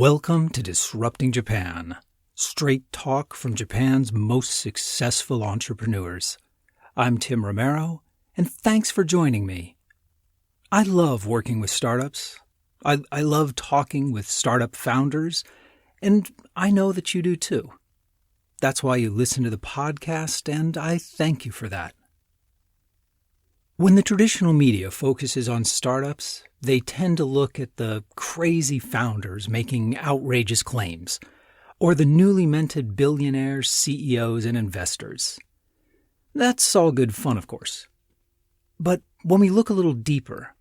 Welcome to Disrupting Japan, straight talk from Japan's most successful entrepreneurs. I'm Tim Romero, and thanks for joining me. I love working with startups. I love talking with startup founders, and I know that you do too. That's why you listen to the podcast, and I thank you for that. When the traditional media focuses on startups, they tend to look at the crazy founders making outrageous claims, or the newly minted billionaires, CEOs, and investors. That's all good fun, of course. But when we look a little deeper,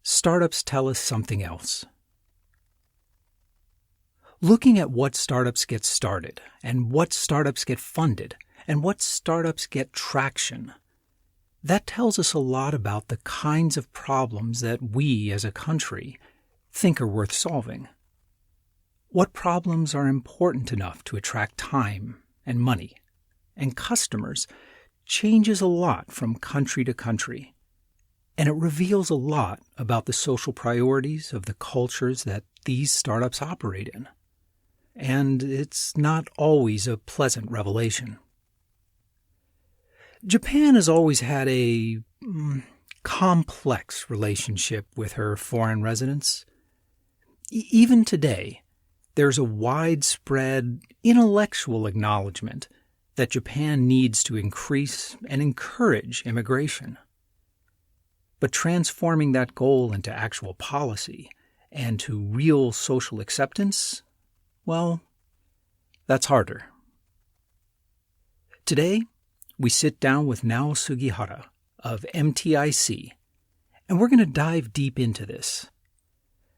startups tell us something else. Looking at what startups get started, and what startups get funded, and what startups get traction, that tells us a lot about the kinds of problems that we as a country think are worth solving. What problems are important enough to attract time and money and customers changes a lot from country to country, and it reveals a lot about the social priorities of the cultures that these startups operate in. And it's not always a pleasant revelation. Japan has always had a complex relationship with her foreign residents. Even today, there's a widespread intellectual acknowledgement that Japan needs to increase and encourage immigration. But transforming that goal into actual policy and to real social acceptance, well, that's harder. Today, we sit down with Nao Sugihara of MTIC, and we're going to dive deep into this.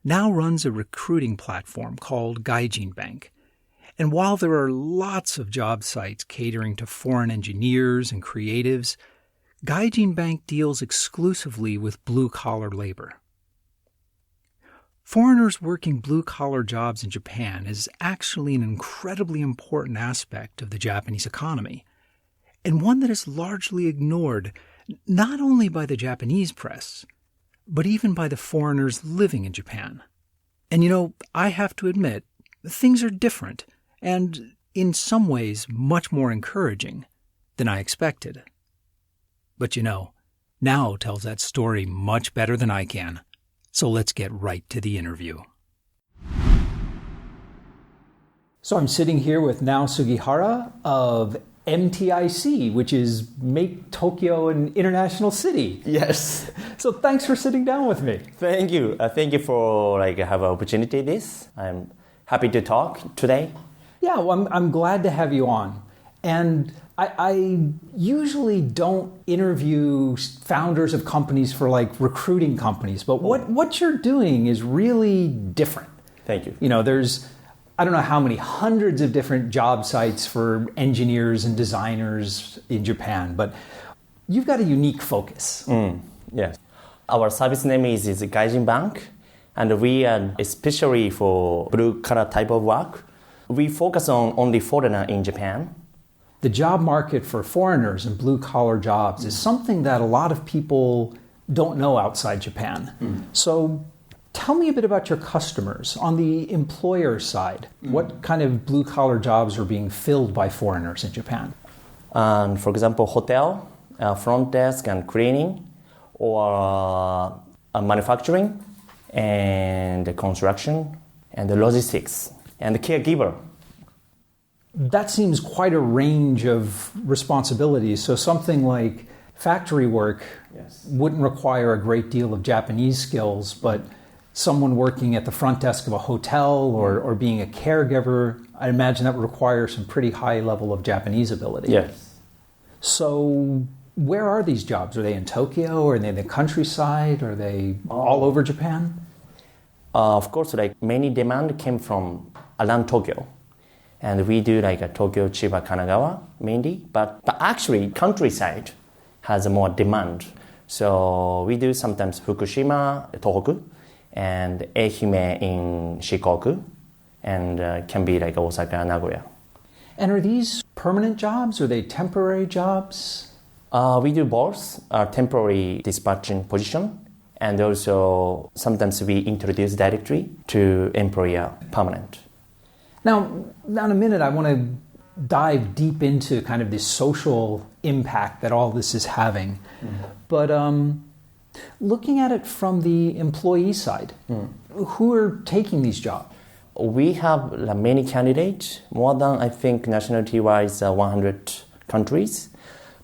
Nao runs a recruiting platform called GaijinBank, and while there are lots of job sites catering to foreign engineers and creatives, GaijinBank deals exclusively with blue-collar labor. Foreigners working blue-collar jobs in Japan is actually an incredibly important aspect of the Japanese economy, and one that is largely ignored not only by the Japanese press, but even by the foreigners living in Japan. And I have to admit, things are different and, in some ways, much more encouraging than I expected. But Nao tells that story much better than I can. So let's get right to the interview. So I'm sitting here with Nao Sugihara of MTIC, which is Make Tokyo an International City. Yes. So thanks for sitting down with me. Thank you. Thank you for have an opportunity this. I'm happy to talk today. Yeah, well, I'm glad to have you on. And I usually don't interview founders of companies for recruiting companies, but what you're doing is really different. Thank you. There's I don't know how many hundreds of different job sites for engineers and designers in Japan, but you've got a unique focus. Yes. Our service name is GaijinBank, and we are especially for blue-collar type of work. We focus on only foreigner in Japan. The job market for foreigners and blue-collar jobs is something that a lot of people don't know outside Japan. So tell me a bit about your customers. On the employer side, what kind of blue-collar jobs are being filled by foreigners in Japan? For example, hotel, front desk and cleaning, or manufacturing, and construction, and logistics, and caregiver. That seems quite a range of responsibilities. So something like factory work wouldn't require a great deal of Japanese skills, but someone working at the front desk of a hotel or being a caregiver, I imagine that would require some pretty high level of Japanese ability. Yes. So where are these jobs? Are they in Tokyo? Or are they in the countryside? Are they all over Japan? Of course, many demand came from around Tokyo. And we do a Tokyo, Chiba, Kanagawa mainly. But actually, countryside has more demand. So we do sometimes Fukushima, Tohoku, and Ehime in Shikoku, and can be Osaka, Nagoya. And are these permanent jobs? Are they temporary jobs? We do both temporary dispatching position And also sometimes we introduce directly to employer permanent. Now, in a minute, I want to dive deep into kind of the social impact that all this is having. But looking at it from the employee side, who are taking these jobs? We have many candidates, more than I think nationality-wise 100 countries,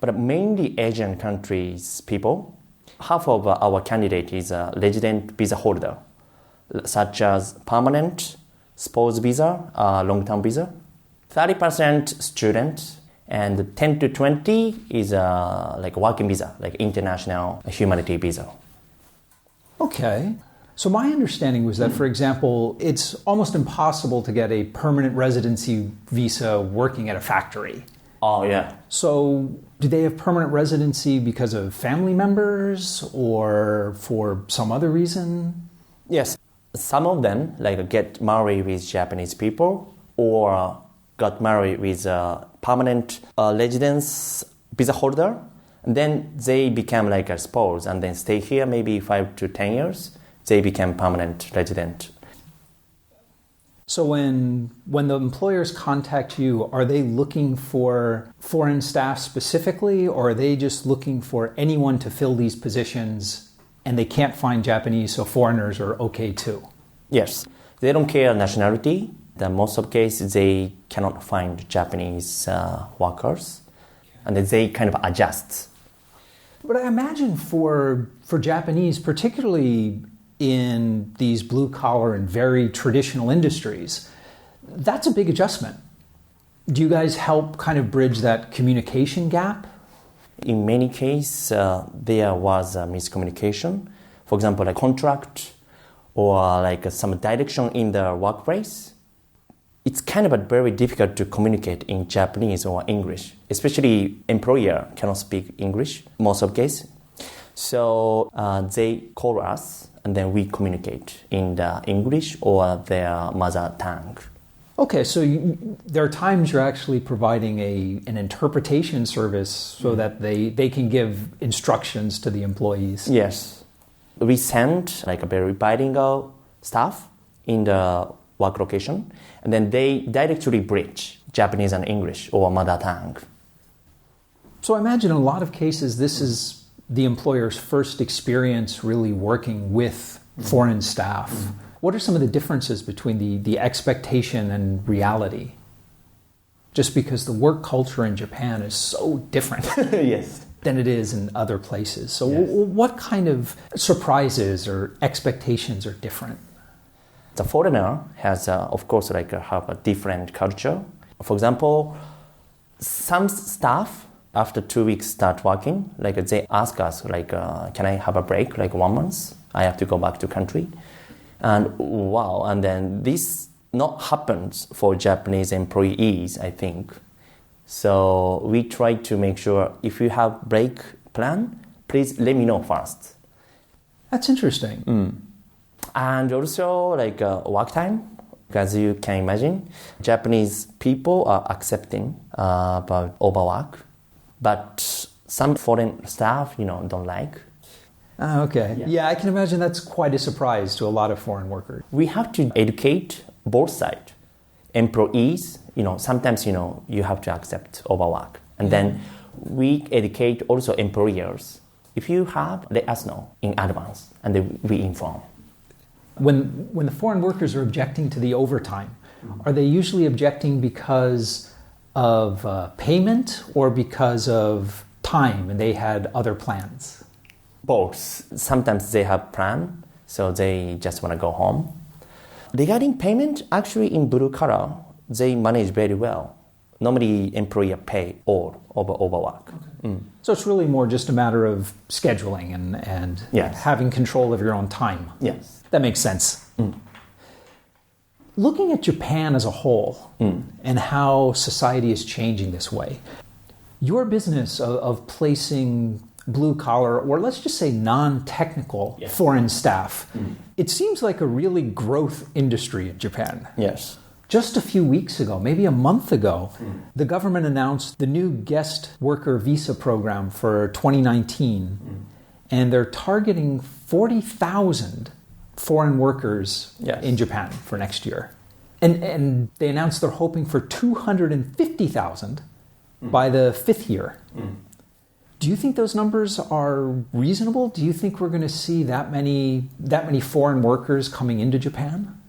but mainly Asian countries people. Half of our candidate is a resident visa holder, such as permanent, spouse visa, long-term visa. 30% student, and 10 to 20 is like working visa, like international humanity visa. Okay. So my understanding was that, for example, it's almost impossible to get a permanent residency visa working at a factory. Oh, yeah. So do they have permanent residency because of family members or for some other reason? Yes. Some of them like get married with Japanese people or got married with a permanent residence visa holder. And then they become like a spouse and then stay here maybe 5 to 10 years. They become permanent resident. So when the employers contact you, are they looking for foreign staff specifically, or are they just looking for anyone to fill these positions and they can't find Japanese, so foreigners are okay too? Yes. They don't care nationality. In most of cases, they cannot find Japanese workers, and they kind of adjust. But I imagine for Japanese, particularly in these blue-collar and very traditional industries, that's a big adjustment. Do you guys help kind of bridge that communication gap? In many cases, there was a miscommunication. For example, a contract or like some direction in the workplace. It's kind of very difficult to communicate in Japanese or English, especially employer cannot speak English most of the case. So they call us and then we communicate in the English or their mother tongue. Okay, so there are times you're actually providing an interpretation service so that they can give instructions to the employees. Yes. We send like a very bilingual staff in the work location, and then they directly bridge Japanese and English or mother tongue. So I imagine in a lot of cases this is the employer's first experience really working with foreign staff. What are some of the differences between the expectation and reality? Just because the work culture in Japan is so different Yes. than it is in other places. So Yes. what kind of surprises or expectations are different? The foreigner has, of course, have a different culture. For example, some staff after 2 weeks start working. They ask us, can I have a break, 1 month? I have to go back to country. And wow, and then this not happens for Japanese employees, I think. So we try to make sure if you have break plan, please let me know first. That's interesting. And also work time, as you can imagine, Japanese people are accepting about overwork, but some foreign staff, don't like. Okay. Yeah, I can imagine that's quite a surprise to a lot of foreign workers. We have to educate both sides. Employees, sometimes, you have to accept overwork. And then we educate also employers. If you have, let us know in advance, and then we inform. When the foreign workers are objecting to the overtime, are they usually objecting because of payment or because of time and they had other plans? Both. Sometimes they have plan, so they just want to go home. Regarding payment, actually in blue collar, they manage very well. Normally, employer pay all over overwork. Okay. So it's really more just a matter of scheduling and Yes. having control of your own time. Yes. That makes sense. Looking at Japan as a whole and how society is changing this way, your business of placing blue-collar, or let's just say non-technical foreign staff, it seems like a really growth industry in Japan. Yes. Just a few weeks ago, maybe a month ago, the government announced the new guest worker visa program for 2019. and they're targeting 40,000 foreign workers in Japan for next year. And they announced they're hoping for 250,000 by the fifth year. Do you think those numbers are reasonable? Do you think we're going to see that many foreign workers coming into Japan?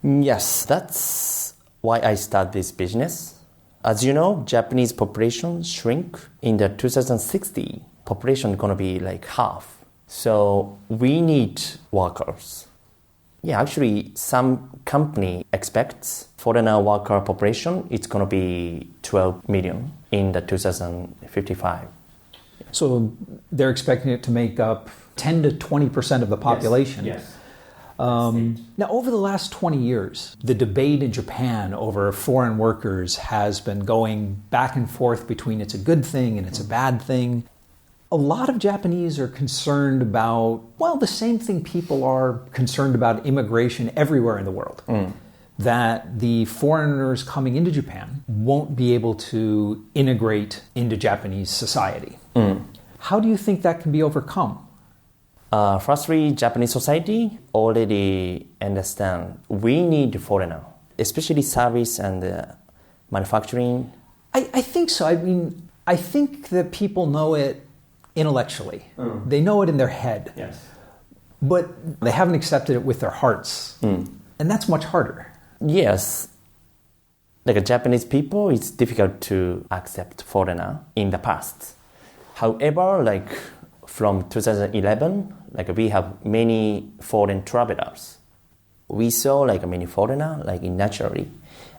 Yes, that's why I started this business. As you know, Japanese population shrink in the 2060. Population going to be like half. So we need workers. Yeah, actually, some company expects foreigner worker population, it's going to be 12 million in the 2055. So they're expecting it to make up 10 to 20% of the population. Yes. Now, over the last 20 years, the debate in Japan over foreign workers has been going back and forth between it's a good thing and it's a bad thing. A lot of Japanese are concerned about, well, the same thing people are concerned about immigration everywhere in the world. That the foreigners coming into Japan won't be able to integrate into Japanese society. How do you think that can be overcome? Firstly, Japanese society already understand we need foreigner, especially service and manufacturing. I think so. I mean, I think that people know it intellectually. They know it in their head. Yes. But they haven't accepted it with their hearts. And that's much harder. Yes. Like Japanese people, it's difficult to accept foreigner in the past. However, like from 2011, like we have many foreign travelers. We saw like many foreigner like naturally,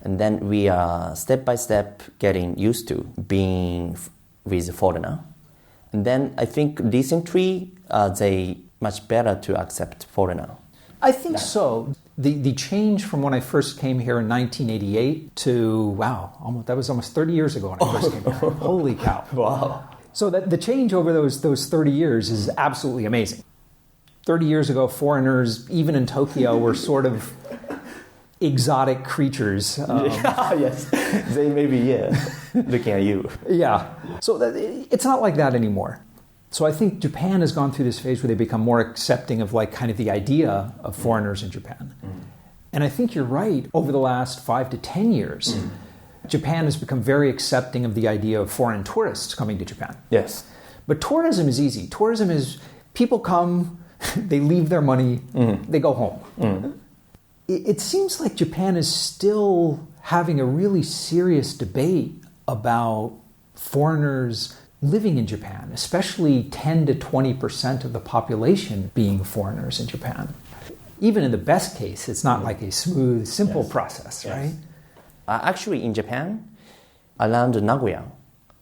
and then we are step by step getting used to being with foreigner. And then I think recently they much better to accept foreigner. I think so. The change from when I first came here in 1988 to, wow, that was almost 30 years ago when I first came here. Holy cow. Wow. So the change over those 30 years is absolutely amazing. 30 years ago, foreigners, even in Tokyo, were sort of exotic creatures. Yes, they may be, looking at you. Yeah, so it's not like that anymore. So I think Japan has gone through this phase where they become more accepting of like kind of the idea of foreigners in Japan. And I think you're right, over the last 5 to 10 years, Japan has become very accepting of the idea of foreign tourists coming to Japan. Yes. But tourism is easy. Tourism is people come, they leave their money, they go home. It seems like Japan is still having a really serious debate about foreigners living in Japan, especially 10 to 20% of the population being foreigners in Japan. Even in the best case, it's not like a smooth, simple process, right? Actually, in Japan, around Nagoya,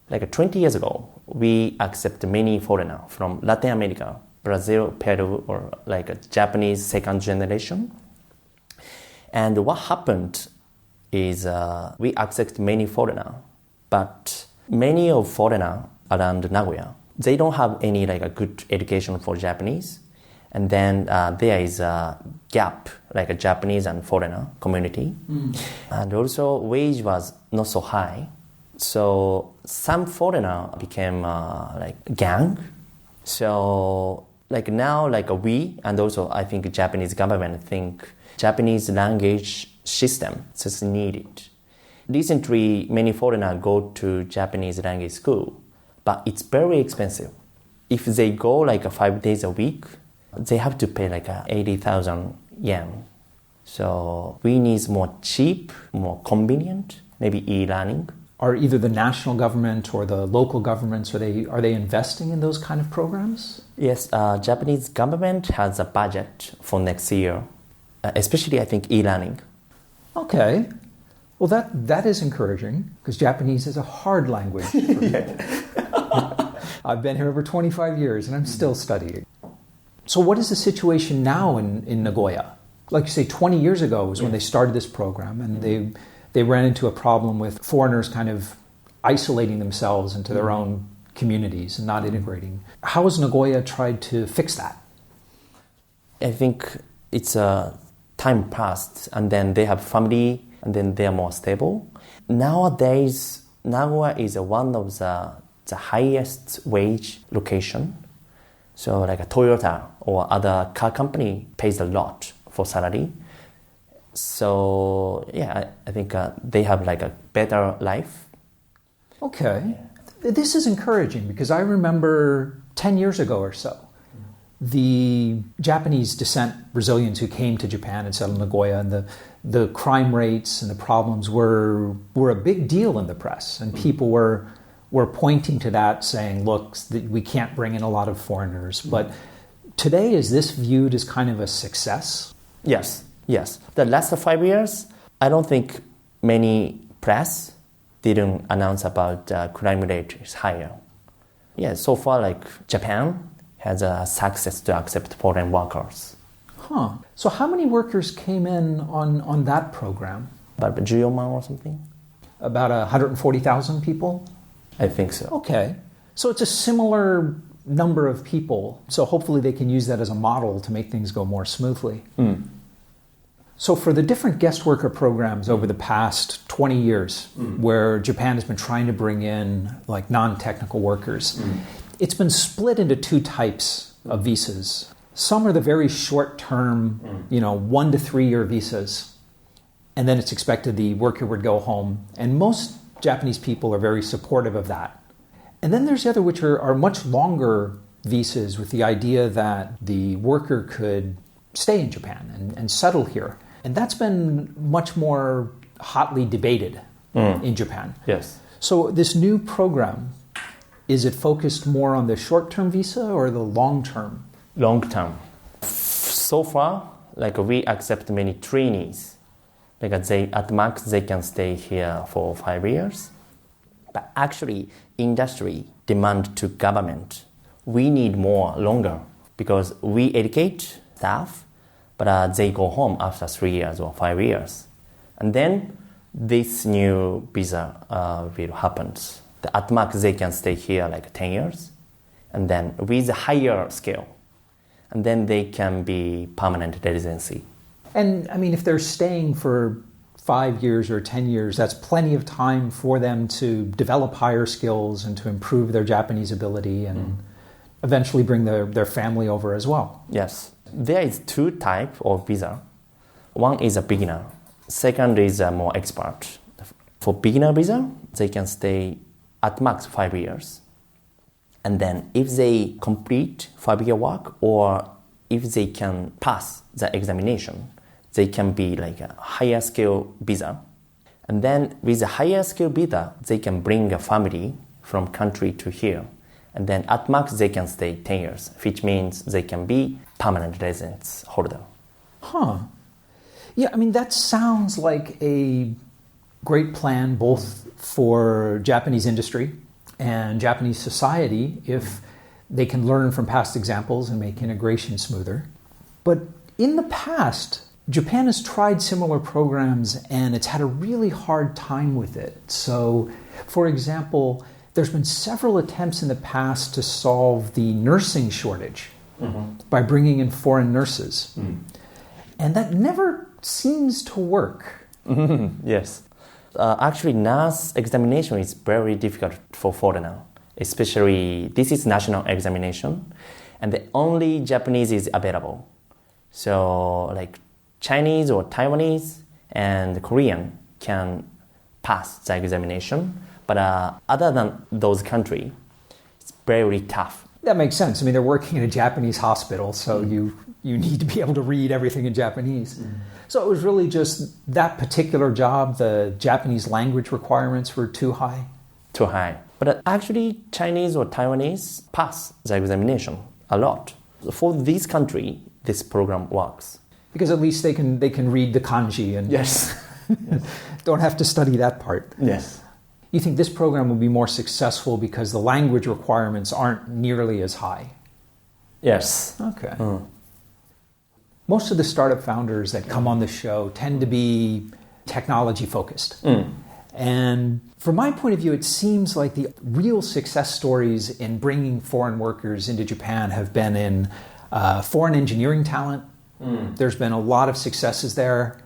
like 20 years ago, we accept many foreigners from Latin America, Brazil, Peru, or like a Japanese second generation. And what happened is we accept many foreigners, but many of foreigners around Nagoya, they don't have any like a good education for Japanese. And then there is a gap, like a Japanese and foreigner community. And also wage was not so high. So some foreigner became like gang. So like now, like we, and also I think Japanese government think Japanese language system is needed. Recently, many foreigners go to Japanese language school, but it's very expensive. If they go like 5 days a week, they have to pay like 80,000 yen. So we need more cheap, more convenient, maybe e-learning. Are either the national government or the local governments, are they investing in those kind of programs? Yes, Japanese government has a budget for next year, especially I think e-learning. Okay. Well, that is encouraging because Japanese is a hard language for me. I've been here over 25 years and I'm still studying. So what is the situation now in Nagoya? Like you say, 20 years ago was when they started this program, and they ran into a problem with foreigners kind of isolating themselves into their own communities and not integrating. How has Nagoya tried to fix that? I think it's time passed, and then they have family, and then they are more stable. Nowadays, Nagoya is one of the highest wage location. So like a Toyota or other car company pays a lot for salary. So yeah, I think they have like a better life. Okay. This is encouraging because I remember 10 years ago or so, the Japanese descent Brazilians who came to Japan and settled in Nagoya, and the crime rates and the problems were a big deal in the press. And people were pointing to that, saying, look, we can't bring in a lot of foreigners. But today, is this viewed as kind of a success? Yes. The last 5 years, I don't think many press didn't announce about crime rate is higher. Yeah, so far, like Japan has a success to accept foreign workers. Huh. So how many workers came in on that program? About 14万 or something? About 140,000 people? I think so. Okay. So it's a similar number of people. So hopefully they can use that as a model to make things go more smoothly. So for the different guest worker programs over the past 20 years, where Japan has been trying to bring in like non-technical workers, it's been split into two types of visas. Some are the very short-term, 1 to 3 year visas, and then it's expected the worker would go home. And most Japanese people are very supportive of that. And then there's the other, which are much longer visas with the idea that the worker could stay in Japan and settle here. And that's been much more hotly debated in Japan. Yes. So this new program, is it focused more on the short-term visa or the long-term? Long-term. So far, like we accept many trainees. Like at max, they can stay here for 5 years. But actually, industry demand to government, we need more longer because we educate staff, but they go home after 3 years or 5 years. And then this new visa will happen. At max, they can stay here like 10 years. And then with a higher scale, and then they can be permanent residency. And I mean, if they're staying for 5 years or 10 years, that's plenty of time for them to develop higher skills and to improve their Japanese ability and eventually bring their family over as well. Yes. There is two types of visa. One is a beginner. Second is a more expert. For beginner visa, they can stay at max 5 years. And then if they complete 5-year work or if they can pass the examination, they can be like a higher scale visa. And then with a higher scale visa, they can bring a family from country to here. And then at max, they can stay 10 years, which means they can be permanent residence holder. Huh. Yeah, I mean, that sounds like a great plan both for Japanese industry and Japanese society if they can learn from past examples and make integration smoother. But in the past, Japan has tried similar programs and it's had a really hard time with it. So, for example, there's been several attempts in the past to solve the nursing shortage by bringing in foreign nurses. And that never seems to work. Yes. Actually, nurse examination is very difficult for foreigner. Especially, this is national examination, and the only Japanese is available. So, like Chinese or Taiwanese and Korean can pass the examination, but other than those countries, it's very tough. That makes sense. I mean, they're working in a Japanese hospital, so you need to be able to read everything in Japanese. So it was really just that particular job, the Japanese language requirements were too high? Too high. But actually, Chinese or Taiwanese pass the examination a lot. For this country, this program works. Because at least they can read the kanji and Yes. don't have to study that part. Yes. You think this program will be more successful because the language requirements aren't nearly as high? Yes. Okay. Most of the startup founders that come on the show tend to be technology focused. And from my point of view, it seems like the real success stories in bringing foreign workers into Japan have been in foreign engineering talent. There's been a lot of successes there.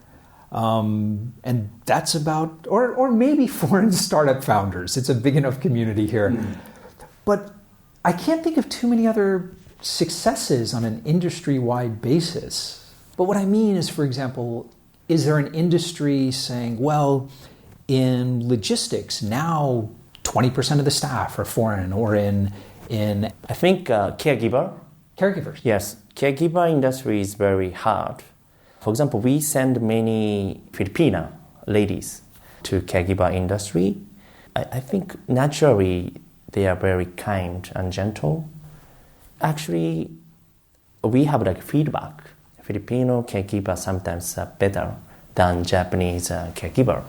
And that's about, or maybe foreign startup founders. It's a big enough community here. But I can't think of too many other successes on an industry-wide basis. But what I mean is, for example, is there an industry saying, well, in logistics, now 20% of the staff are foreign, or in I think caregivers? Yes, caregiver industry is very hard. For example, we send many Filipina ladies to caregiver industry. I think naturally they are very kind and gentle. Actually, we have like feedback. Filipino caregiver sometimes are better than Japanese caregiver.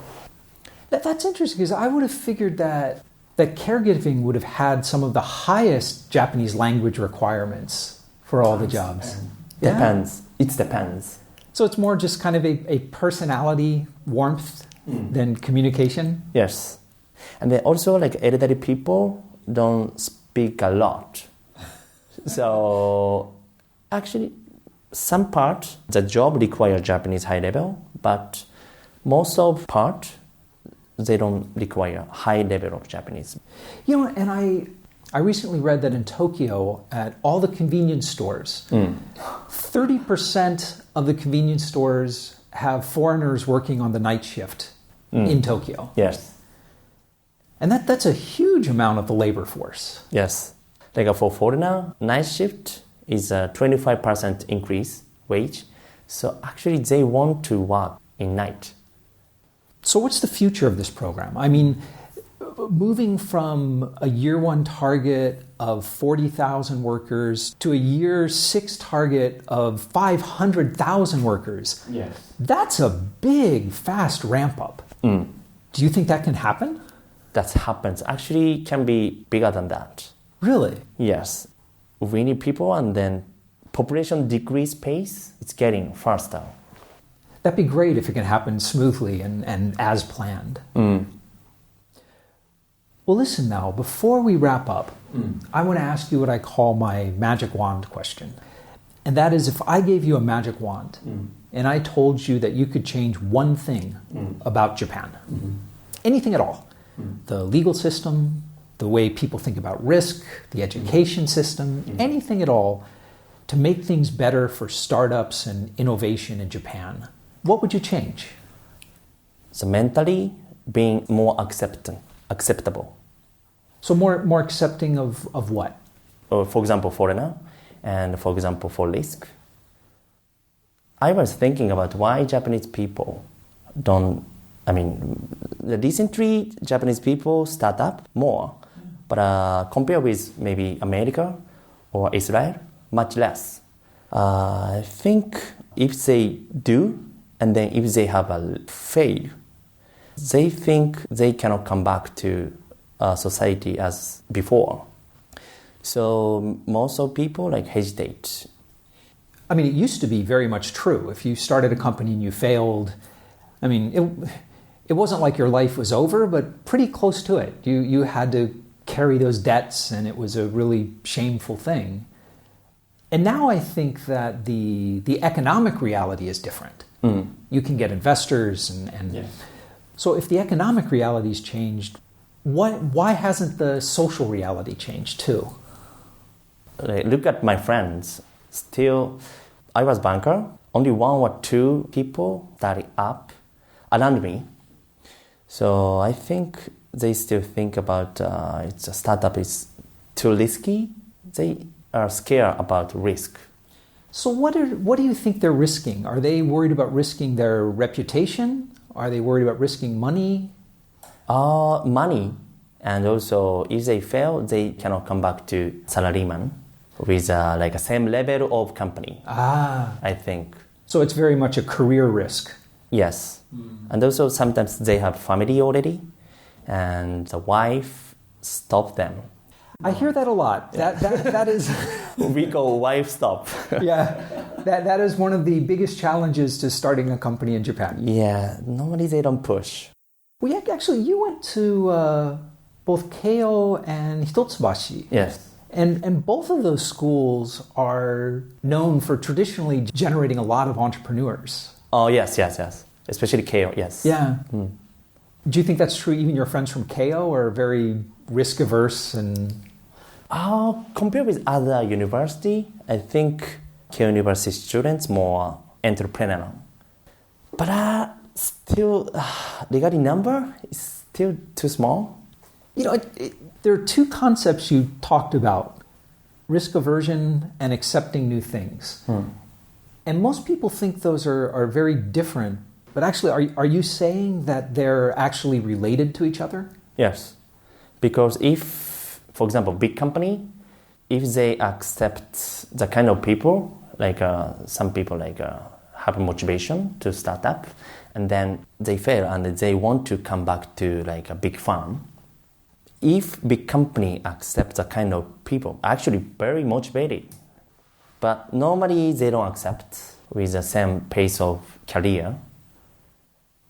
That's interesting, because I would have figured that caregiving would have had some of the highest Japanese language requirements for all the jobs. Depends. It depends. So it's more just kind of a personality warmth than communication? Yes. And then also like elderly people don't speak a lot. So actually some part the job require Japanese high level, but most of part they don't require high level of Japanese. You know, and I recently read that in Tokyo, at all the convenience stores, 30% of the convenience stores have foreigners working on the night shift in Tokyo. Yes. And that's a huge amount of the labor force. Yes. Like for foreigner, night shift is a 25% increase wage. So actually they want to work in night. So what's the future of this program? I mean, moving from a year one target of 40,000 workers to a year six target of 500,000 workers. Yes. That's a big, fast ramp up. Do you think that can happen? That happens. Actually can be bigger than that. Really? Yes. We need people, and then population decrease pace, it's getting faster. That'd be great if it can happen smoothly and as planned. Well, listen now, before we wrap up, I want to ask you what I call my magic wand question. And that is, if I gave you a magic wand and I told you that you could change one thing about Japan, anything at all, the legal system, the way people think about risk, the education system, anything at all, to make things better for startups and innovation in Japan, what would you change? So mentally being more acceptable. So more accepting of what? For example, foreigner, and for example, for risk. I was thinking about why Japanese people recently Japanese people start up more, but compared with maybe America or Israel, much less. I think if they do, and then if they have a fail, they think they cannot come back to society as before. So most of people hesitate. I mean, it used to be very much true. If you started a company and you failed, I mean, it wasn't like your life was over, but pretty close to it. You had to carry those debts, and it was a really shameful thing. And now I think that the economic reality is different. You can get investors, and so if the economic reality's changed, why hasn't the social reality changed too? Look at my friends. Still, I was banker. Only one or two people started up around me. So I think they still think about it's a startup is too risky. They are scared about risk. So what do you think they're risking? Are they worried about risking their reputation? Are they worried about risking money? Money. And also, if they fail, they cannot come back to salaryman with a same level of company. I think. So it's very much a career risk. Yes. And also sometimes they have family already, and the wife stopped them. I hear that a lot. That is... We call wife stop. Yeah. That is one of the biggest challenges to starting a company in Japan. Yeah. Normally they don't push. Well, yeah, actually, you went to both Keio and Hitotsubashi. Yes. And both of those schools are known for traditionally generating a lot of entrepreneurs. Oh, yes. Especially Keio, yes. Yeah. Do you think that's true? Even your friends from Keio are very risk averse and... Compared with other university, I think Keio University students more entrepreneurial. But still, regarding number, it's still too small. There are two concepts you talked about, risk aversion and accepting new things. And most people think those are very different. But actually, are you saying that they're actually related to each other? Yes. Because if, for example, big company, if they accept the kind of people, like some people have motivation to start up, and then they fail and they want to come back to like a big firm. If big company accepts the kind of people, actually very motivated, but normally they don't accept with the same pace of career.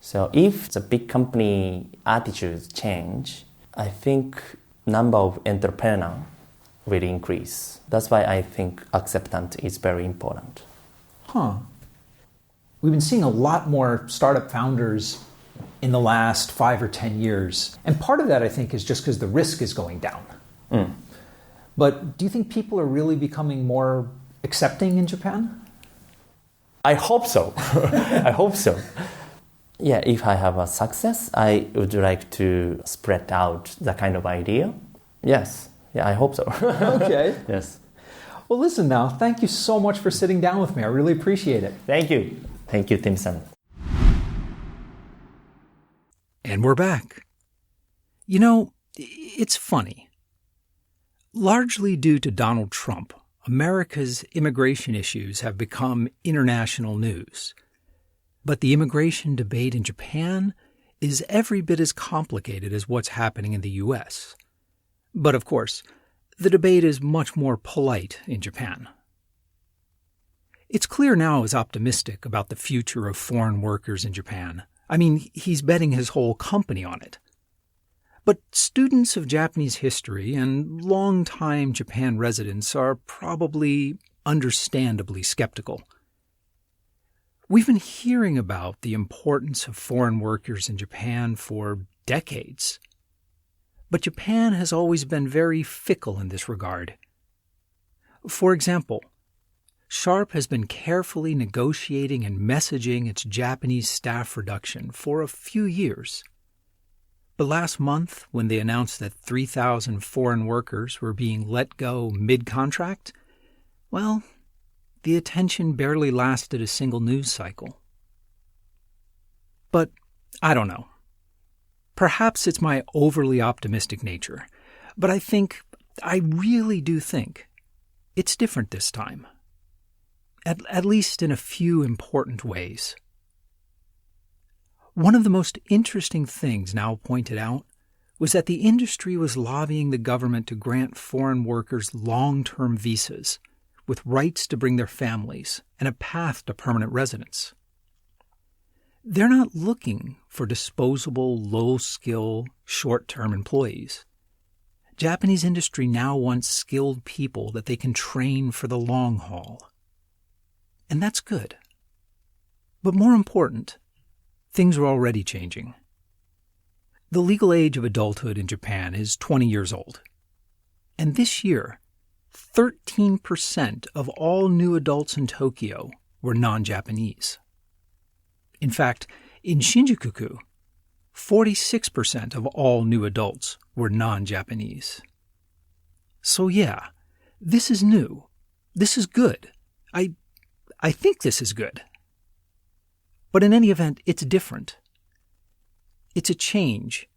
So if the big company attitudes change, I think number of entrepreneurs will increase. That's why I think acceptance is very important. We've been seeing a lot more startup founders in the last 5 or 10 years. And part of that, I think, is just because the risk is going down. But do you think people are really becoming more accepting in Japan? I hope so. I hope so. Yeah, if I have a success, I would like to spread out that kind of idea. Yes. Yeah, I hope so. Okay. Yes. Well, listen now, thank you so much for sitting down with me. I really appreciate it. Thank you. Thank you, Tim-san. And we're back. It's funny. Largely due to Donald Trump, America's immigration issues have become international news. But the immigration debate in Japan is every bit as complicated as what's happening in the U.S. But of course, the debate is much more polite in Japan. It's clear Nao is optimistic about the future of foreign workers in Japan. I mean, he's betting his whole company on it. But students of Japanese history and long-time Japan residents are probably understandably skeptical. We've been hearing about the importance of foreign workers in Japan for decades. But Japan has always been very fickle in this regard. For example, Sharp has been carefully negotiating and messaging its Japanese staff reduction for a few years. But last month, when they announced that 3,000 foreign workers were being let go mid-contract, well, the attention barely lasted a single news cycle. But I don't know. Perhaps it's my overly optimistic nature, but I really do think, it's different this time. At least in a few important ways. One of the most interesting things Nao pointed out was that the industry was lobbying the government to grant foreign workers long-term visas with rights to bring their families and a path to permanent residence. They're not looking for disposable, low-skill, short-term employees. Japanese industry now wants skilled people that they can train for the long haul. And that's good. But more important, things are already changing. The legal age of adulthood in Japan is 20 years old. And this year, 13% of all new adults in Tokyo were non-Japanese. In fact, in Shinjuku, 46% of all new adults were non-Japanese. So yeah, this is new. This is good. I think this is good. But in any event, it's different. It's a change.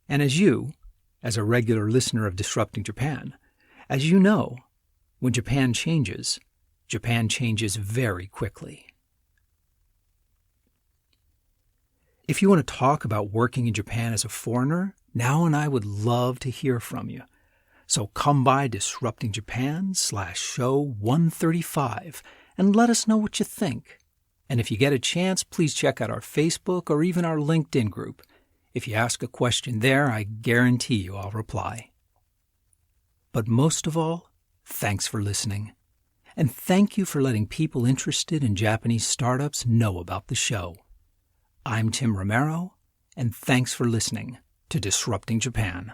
And as a regular listener of Disrupting Japan, as you know, when Japan changes very quickly. If you want to talk about working in Japan as a foreigner, Nao and I would love to hear from you. So come by Disrupting Japan /show 135 and let us know what you think. And if you get a chance, please check out our Facebook or even our LinkedIn group. If you ask a question there, I guarantee you I'll reply. But most of all, thanks for listening. And thank you for letting people interested in Japanese startups know about the show. I'm Tim Romero, and thanks for listening to Disrupting Japan.